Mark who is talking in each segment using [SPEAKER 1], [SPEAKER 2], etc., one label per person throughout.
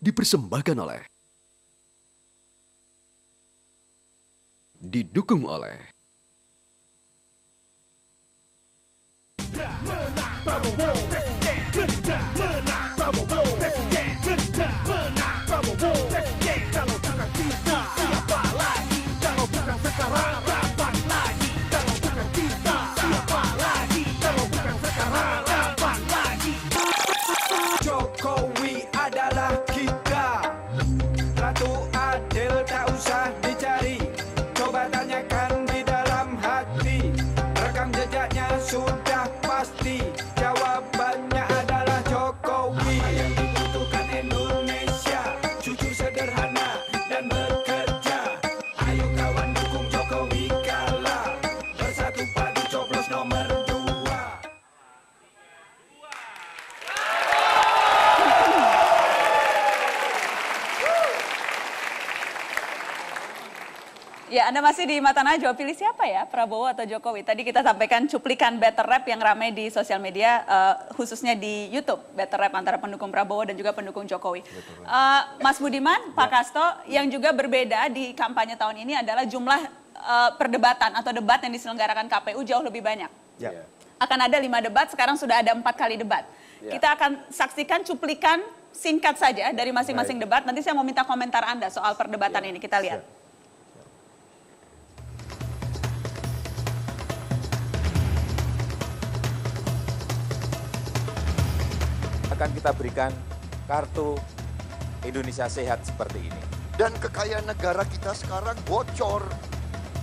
[SPEAKER 1] dipersembahkan oleh, didukung oleh
[SPEAKER 2] Jokowi adalah kita. Ratu Adil tak usah dicari. Coba tanyakan di dalam hati. Rekam jejaknya sudah pasti. Jawabannya adalah Jokowi. Yang dibutuhkan Indonesia, jujur, sederhana, dan bekerja. Ayo kawan dukung Jokowi kalah. Bersatu padu coblos nomor 2.
[SPEAKER 3] Ya, Anda masih di Mata Najwa. Pilih siapa ya, Prabowo atau Jokowi? Tadi kita sampaikan cuplikan battle rap yang ramai di sosial media, khususnya di YouTube. Battle rap antara pendukung Prabowo dan juga pendukung Jokowi. Mas Budiman, Pak Kasto, yang juga berbeda di kampanye tahun ini adalah jumlah perdebatan atau debat yang diselenggarakan KPU jauh lebih banyak.
[SPEAKER 4] Ya.
[SPEAKER 3] Akan ada 5 debat, sekarang sudah ada 4 kali debat.
[SPEAKER 4] Ya.
[SPEAKER 3] Kita akan saksikan cuplikan singkat saja dari masing-masing debat. Nanti saya mau minta komentar Anda soal perdebatan ini. Kita lihat.
[SPEAKER 5] Akan kita berikan kartu Indonesia Sehat seperti ini.
[SPEAKER 6] Dan kekayaan negara kita sekarang bocor,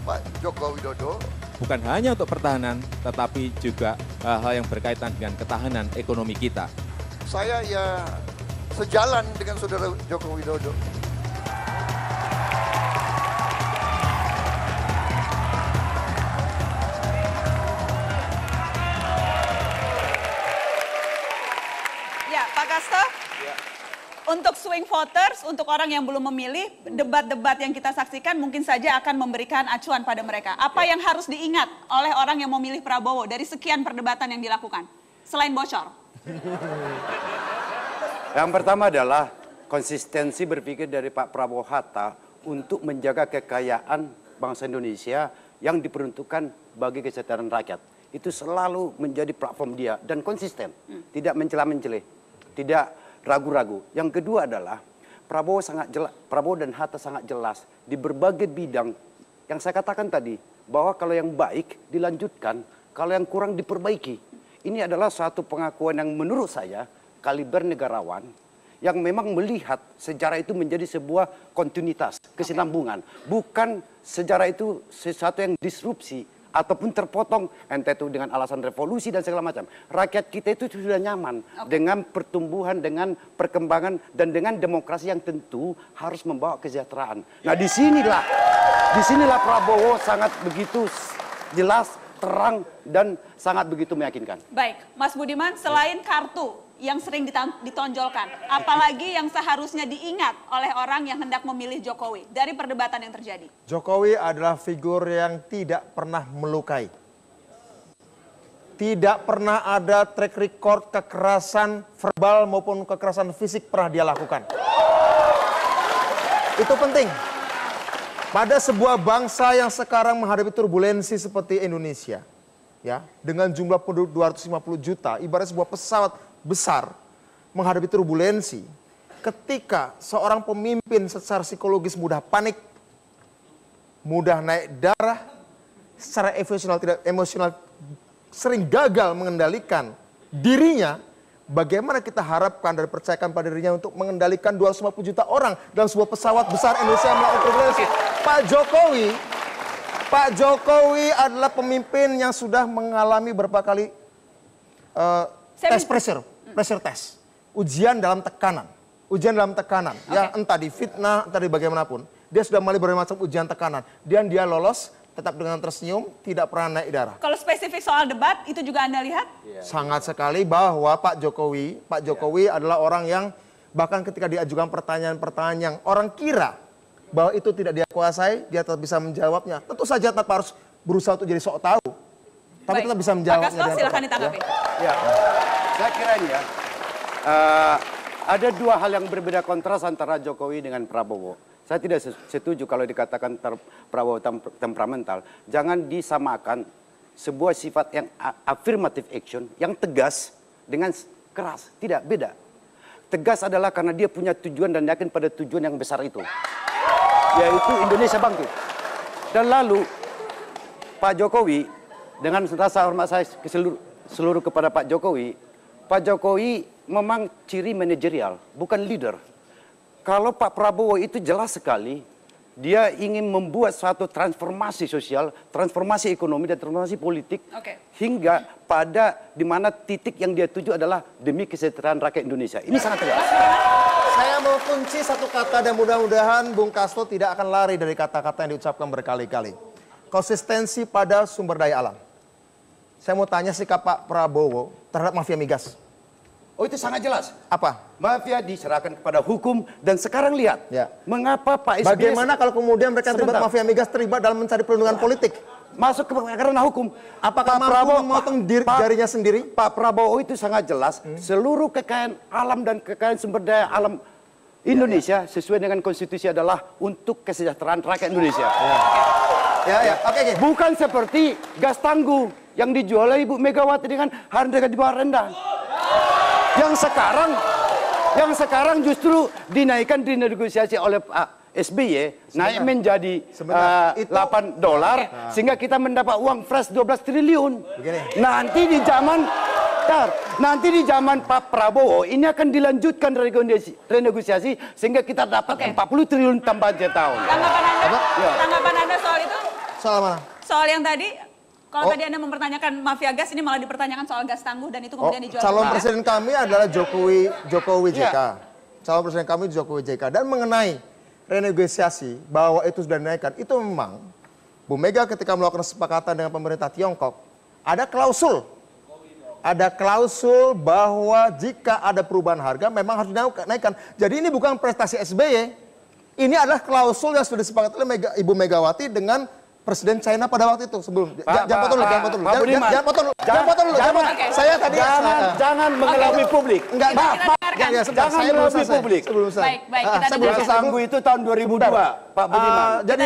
[SPEAKER 6] Pak Joko Widodo.
[SPEAKER 5] Bukan hanya untuk pertahanan, tetapi juga hal-hal yang berkaitan dengan ketahanan ekonomi kita.
[SPEAKER 6] Saya ya sejalan dengan saudara Joko Widodo.
[SPEAKER 3] Ya, Pak Kasto, untuk swing voters, untuk orang yang belum memilih, debat-debat yang kita saksikan mungkin saja akan memberikan acuan pada mereka. Apa yang harus diingat oleh orang yang mau milih Prabowo dari sekian perdebatan yang dilakukan? Selain bocor.
[SPEAKER 4] Yang pertama adalah konsistensi berpikir dari Pak Prabowo Hatta untuk menjaga kekayaan bangsa Indonesia yang diperuntukkan bagi kesejahteraan rakyat. Itu selalu menjadi platform dia dan konsisten, tidak mencela-mencela, tidak ragu-ragu. Yang kedua adalah Prabowo dan Hatta sangat jelas di berbagai bidang yang saya katakan tadi, bahwa kalau yang baik dilanjutkan, kalau yang kurang diperbaiki. Ini adalah suatu pengakuan yang menurut saya kaliber negarawan yang memang melihat sejarah itu menjadi sebuah kontinuitas, kesinambungan. Bukan sejarah itu sesuatu yang disrupsi ataupun terpotong, entah itu dengan alasan revolusi dan segala macam. Rakyat kita itu sudah nyaman dengan pertumbuhan, dengan perkembangan, dan dengan demokrasi yang tentu harus membawa kesejahteraan. Nah disinilah Prabowo sangat begitu jelas, terang, dan sangat begitu meyakinkan.
[SPEAKER 3] Baik, Mas Budiman, selain kartu yang sering ditonjolkan, apalagi yang seharusnya diingat oleh orang yang hendak memilih Jokowi dari perdebatan yang terjadi?
[SPEAKER 7] Jokowi adalah figur yang tidak pernah melukai. Tidak pernah ada track record kekerasan verbal maupun kekerasan fisik pernah dia lakukan. Itu penting. Pada sebuah bangsa yang sekarang menghadapi turbulensi seperti Indonesia, ya, dengan jumlah penduduk 250 juta, ibarat sebuah pesawat besar menghadapi turbulensi, ketika seorang pemimpin secara psikologis mudah panik, mudah naik darah, secara emosional sering gagal mengendalikan dirinya, bagaimana kita harapkan dan percayakan pada dirinya untuk mengendalikan 250 juta orang dalam sebuah pesawat besar Indonesia melakukan turbulensi. Pak Jokowi adalah pemimpin yang sudah mengalami berapa kali tes pressure test, ujian dalam tekanan, ya, entah di fitnah, entah di bagaimanapun, dia sudah melalui berbagai macam ujian tekanan, dan dia lolos tetap dengan tersenyum, tidak pernah naik darah.
[SPEAKER 3] Kalau spesifik soal debat, itu juga Anda lihat?
[SPEAKER 7] Sangat sekali bahwa Pak Jokowi adalah orang yang bahkan ketika diajukan pertanyaan-pertanyaan yang orang kira bahwa itu tidak dia kuasai, dia tetap bisa menjawabnya. Tentu saja tetap harus berusaha untuk jadi sok tahu, tapi
[SPEAKER 3] Baik.
[SPEAKER 7] tetap bisa menjawabnya.
[SPEAKER 3] Pak Kasto, silakan ditanggapi.
[SPEAKER 4] Ya, saya kira ini ya, ada dua hal yang berbeda kontras antara Jokowi dengan Prabowo. Saya tidak setuju kalau dikatakan Prabowo temperamental. Jangan disamakan sebuah sifat yang affirmative action, yang tegas dengan keras. Tidak, beda. Tegas adalah karena dia punya tujuan dan yakin pada tujuan yang besar itu. Yaitu Indonesia bangkit. Dan lalu Pak Jokowi, dengan rasa hormat saya seluruh kepada Pak Jokowi memang ciri manajerial, bukan leader. Kalau Pak Prabowo itu jelas sekali, dia ingin membuat suatu transformasi sosial, transformasi ekonomi, dan transformasi politik, hingga pada di mana titik yang dia tuju adalah demi kesejahteraan rakyat Indonesia. Ini sangat tegas.
[SPEAKER 7] Saya mau kunci satu kata dan mudah-mudahan Bung Castro tidak akan lari dari kata-kata yang diucapkan berkali-kali. Konsistensi pada sumber daya alam. Saya mau tanya sikap Pak Prabowo terhadap mafia migas.
[SPEAKER 4] Oh, itu sangat jelas.
[SPEAKER 7] Apa?
[SPEAKER 4] Mafia diserahkan kepada hukum, dan sekarang lihat, mengapa Pak SBY...
[SPEAKER 7] Bagaimana kalau kemudian mereka terlibat mafia migas terlibat dalam mencari perlindungan politik?
[SPEAKER 4] Masuk ke ranah hukum.
[SPEAKER 7] Apakah mampu memotong jarinya sendiri?
[SPEAKER 4] Pak Prabowo itu sangat jelas, seluruh kekayaan alam dan kekayaan sumber daya alam Indonesia sesuai dengan konstitusi adalah untuk kesejahteraan rakyat Indonesia. Oke. Bukan seperti gas tangguh yang dijual oleh Ibu Megawati dengan harga di bawah rendah. Yang sekarang justru dinaikkan, dinegosiasi oleh Pak SBY, naik menjadi $8, sehingga kita mendapat uang fresh 12 triliun. Nanti di zaman Pak Prabowo ini akan dilanjutkan renegosiasi sehingga kita dapat 40 triliun tambah tahun.
[SPEAKER 3] Tanggapan Anda soal itu?
[SPEAKER 7] Soal mana?
[SPEAKER 3] Soal yang tadi. Kalau tadi Anda mempertanyakan mafia gas, ini malah dipertanyakan soal gas tangguh dan itu kemudian dijual.
[SPEAKER 7] Calon presiden kami adalah Jokowi JK. Calon presiden kami Jokowi JK. Dan mengenai renegosiasi bahwa itu sudah dinaikkan, itu memang Bu Mega ketika melakukan kesepakatan dengan pemerintah Tiongkok, ada klausul. Ada klausul bahwa jika ada perubahan harga memang harus dinaikkan. Jadi ini bukan prestasi SBY. Ini adalah klausul yang sudah disepakati oleh Ibu Megawati dengan Presiden China pada waktu itu sebelum jangan potong dulu. Saya tadi
[SPEAKER 4] jangan mengelabui publik.
[SPEAKER 7] Jangan mengelabui publik.
[SPEAKER 3] Baik, kita dengar.
[SPEAKER 4] Tangguh itu tahun 2002, Pak Budiman.
[SPEAKER 7] Jadi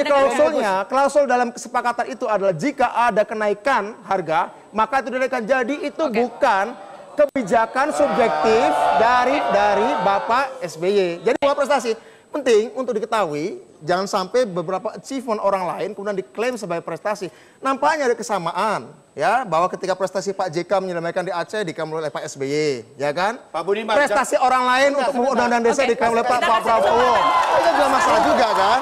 [SPEAKER 7] klausul dalam kesepakatan itu adalah jika ada kenaikan harga, maka itu dinaikkan. Jadi itu bukan kebijakan subjektif dari Bapak SBY. Jadi buat prestasi penting untuk diketahui. Jangan sampai beberapa achievement orang lain kemudian diklaim sebagai prestasi. Nampaknya ada kesamaan, ya, bahwa ketika prestasi Pak JK menyelesaikan di Aceh diklaim oleh Pak SBY, ya kan?
[SPEAKER 4] Pak Budiman,
[SPEAKER 7] prestasi orang lain untuk undang-undang desa diklaim oleh Pak Prabowo. Itu juga masalah juga, kan?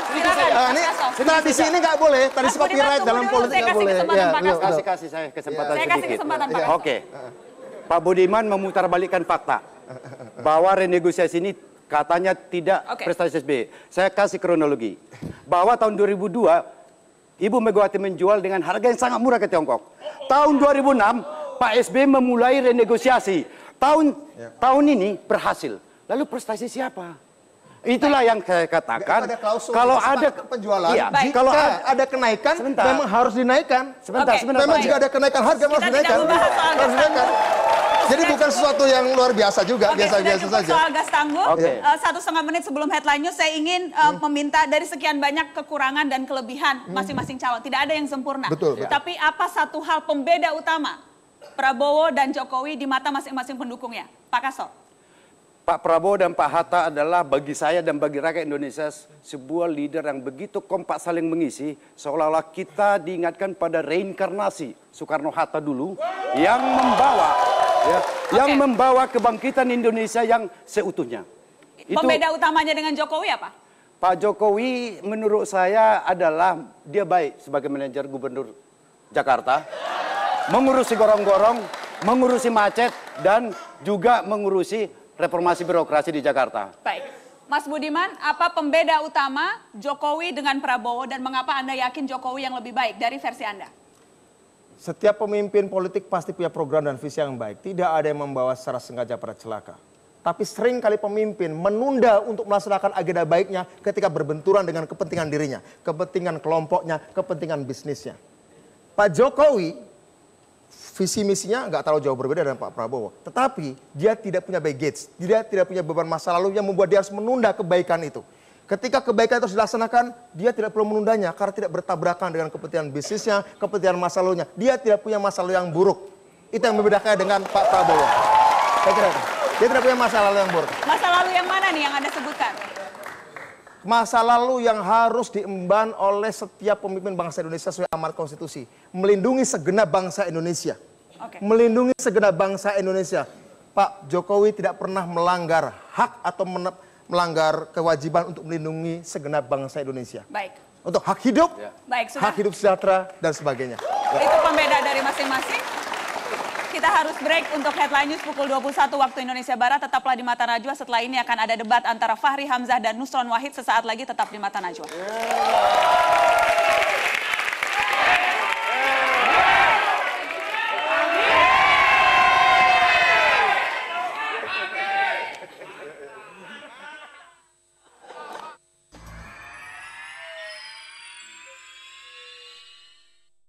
[SPEAKER 7] Ini tradisi ini nggak boleh, tradisi copyright dalam politik nggak boleh.
[SPEAKER 4] Kasih saya kesempatan
[SPEAKER 3] sedikit. Saya kasih kesempatan, Pak.
[SPEAKER 4] Oke. Pak Budiman memutarbalikkan fakta bahwa renegosiasi ini katanya tidak prestasi SBY. Saya kasih kronologi. Bahwa tahun 2002, Ibu Megawati menjual dengan harga yang sangat murah ke Tiongkok. Tahun 2006, Pak SBY memulai renegosiasi. Tahun ini berhasil. Lalu prestasi siapa? Itulah yang saya katakan. Kalau ada
[SPEAKER 7] penjualan, kalau ada kenaikan, memang harus dinaikkan.
[SPEAKER 4] Sebentar.
[SPEAKER 7] Memang jika ada kenaikan harga, harus dinaikkan. Jadi bukan sesuatu yang luar biasa juga, biasa-biasa saja.
[SPEAKER 3] Soal gas tangguh, 1,5 menit sebelum headline news, saya ingin meminta dari sekian banyak kekurangan dan kelebihan masing-masing calon. Tidak ada yang sempurna.
[SPEAKER 7] Betul.
[SPEAKER 3] Tapi apa satu hal pembeda utama Prabowo dan Jokowi di mata masing-masing pendukungnya? Pak Castro.
[SPEAKER 4] Pak Prabowo dan Pak Hatta adalah bagi saya dan bagi rakyat Indonesia sebuah leader yang begitu kompak saling mengisi, seolah-olah kita diingatkan pada reinkarnasi Soekarno-Hatta dulu yang membawa kebangkitan Indonesia yang seutuhnya.
[SPEAKER 3] Pembeda utamanya dengan Jokowi apa?
[SPEAKER 4] Pak Jokowi menurut saya adalah dia baik sebagai manajer gubernur Jakarta, mengurusi gorong-gorong, mengurusi macet, dan juga mengurusi reformasi birokrasi di Jakarta.
[SPEAKER 3] Baik. Mas Budiman, apa pembeda utama Jokowi dengan Prabowo dan mengapa Anda yakin Jokowi yang lebih baik dari versi Anda?
[SPEAKER 7] Setiap pemimpin politik pasti punya program dan visi yang baik. Tidak ada yang membawa secara sengaja pada celaka. Tapi sering kali pemimpin menunda untuk melaksanakan agenda baiknya ketika berbenturan dengan kepentingan dirinya, kepentingan kelompoknya, kepentingan bisnisnya. Pak Jokowi visi misinya nggak terlalu jauh berbeda dengan Pak Prabowo. Tetapi dia tidak punya baggage, dia tidak punya beban masa lalu yang membuat dia harus menunda kebaikan itu. Ketika kebaikan itu harus dilaksanakan, dia tidak perlu menundanya karena tidak bertabrakan dengan kepentingan bisnisnya, kepentingan masa lalunya. Dia tidak punya masa lalu yang buruk. Itu yang membedakan dengan Pak Prabowo. Saya kira itu. Dia tidak punya masa lalu yang buruk.
[SPEAKER 3] Masa lalu yang mana nih yang Anda sebutkan?
[SPEAKER 7] Masa lalu yang harus diemban oleh setiap pemimpin bangsa Indonesia sesuai amanat konstitusi. Melindungi segenap bangsa Indonesia.
[SPEAKER 3] Oke.
[SPEAKER 7] Melindungi segenap bangsa Indonesia. Pak Jokowi tidak pernah melanggar hak atau melanggar kewajiban untuk melindungi segenap bangsa Indonesia.
[SPEAKER 3] Baik.
[SPEAKER 7] Untuk hak hidup,
[SPEAKER 3] Baik, sudah.
[SPEAKER 7] hak hidup sejahtera, dan sebagainya.
[SPEAKER 3] Itu pembeda dari masing-masing. Kita harus break untuk Headline News pukul 21 waktu Indonesia Barat. Tetaplah di Mata Najwa. Setelah ini akan ada debat antara Fahri Hamzah dan Nusron Wahid. Sesaat lagi tetap di Mata Najwa.